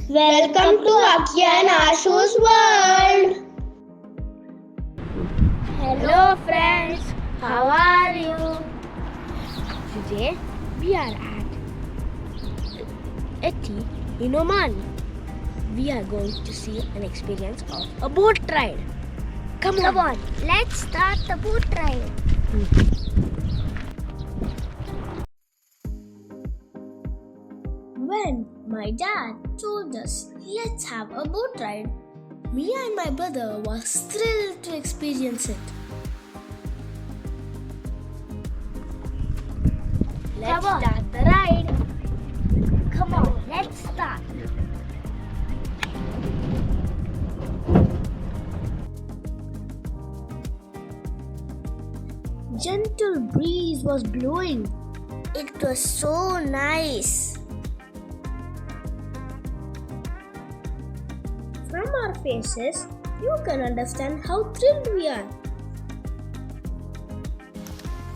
Welcome to Akya and Ashu's world. Hello friends, how are you? Today we are at Eti in Oman. We are going to see an experience of a boat ride. Come on, let's start the boat ride. When my dad told us, let's have a boat ride, me and my brother was thrilled to experience it. Let's start the ride. Come on, let's start. Gentle breeze was blowing. It was so nice. From our faces, you can understand how thrilled we are.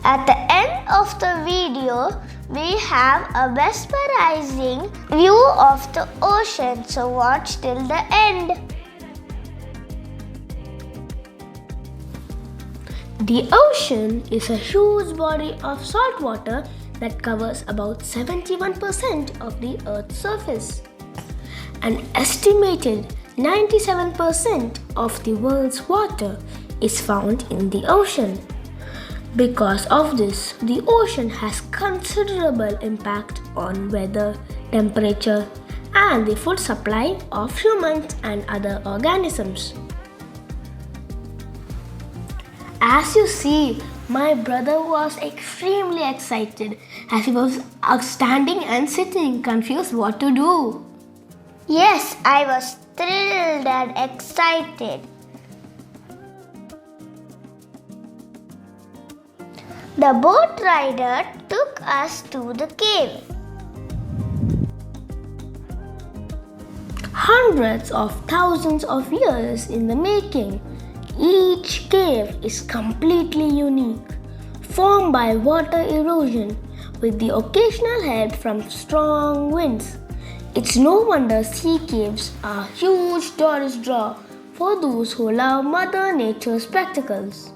At the end of the video, we have a mesmerizing view of the ocean, so watch till the end. The ocean is a huge body of salt water that covers about 71% of the Earth's surface. An estimated 97% of the world's water is found in the ocean. Because of this, the ocean has considerable impact on weather, temperature, and the food supply of humans and other organisms. As you see, my brother was extremely excited as he was standing and sitting, confused what to do. Yes, I was thrilled and excited. The boat rider took us to the cave. Hundreds of thousands of years in the making, each cave is completely unique, formed by water erosion with the occasional help from strong winds. It's no wonder sea caves are a huge tourist draw for those who love Mother Nature's spectacles.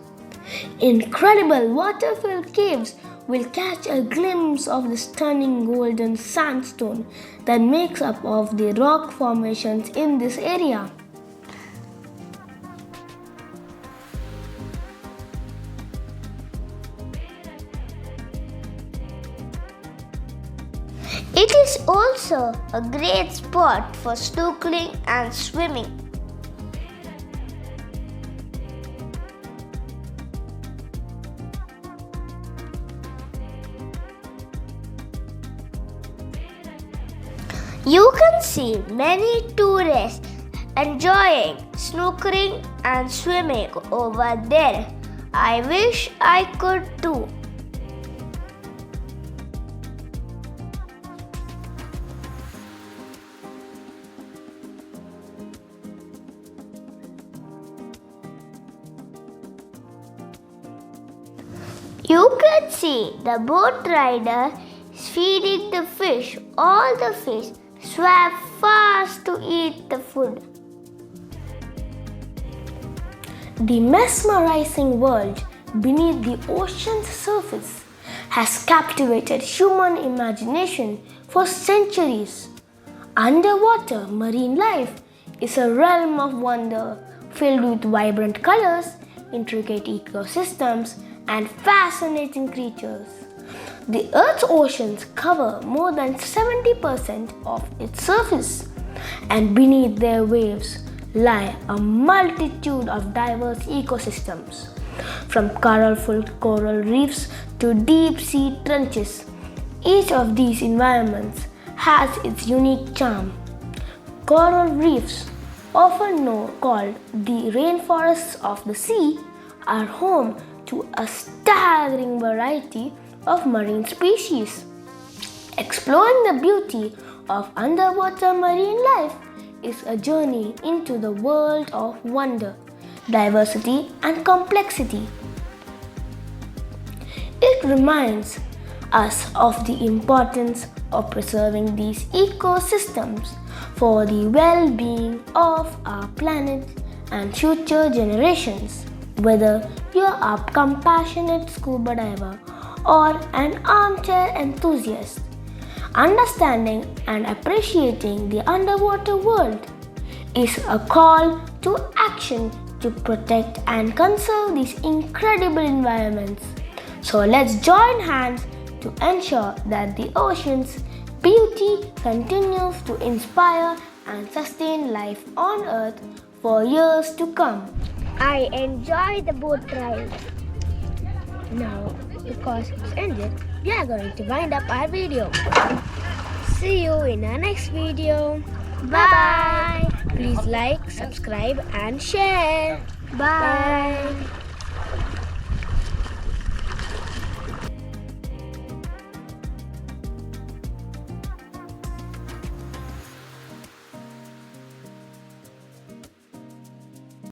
Incredible water-filled caves will catch a glimpse of the stunning golden sandstone that makes up of the rock formations in this area. It is also a great spot for snorkeling and swimming. You can see many tourists enjoying snorkeling and swimming over there. I wish I could too. You can see the boat rider feeding the fish. All the fish swam fast to eat the food. The mesmerizing world beneath the ocean's surface has captivated human imagination for centuries. Underwater marine life is a realm of wonder filled with vibrant colors, intricate ecosystems, and fascinating creatures. The Earth's oceans cover more than 70% of its surface, and beneath their waves lie a multitude of diverse ecosystems, from colorful coral reefs to deep-sea trenches. Each of these environments has its unique charm. Coral reefs, often called the rainforests of the sea, are home to a staggering variety of marine species. Exploring the beauty of underwater marine life is a journey into the world of wonder, diversity, and complexity. It reminds us of the importance of preserving these ecosystems for the well-being of our planet and future generations. Whether you're a compassionate scuba diver or an armchair enthusiast, understanding and appreciating the underwater world is a call to action to protect and conserve these incredible environments. So let's join hands to ensure that the ocean's beauty continues to inspire and sustain life on Earth for years to come. I enjoy the boat ride. Now, because it's ended, we are going to wind up our video. See you in our next video. Bye. Please like, subscribe and share. Bye.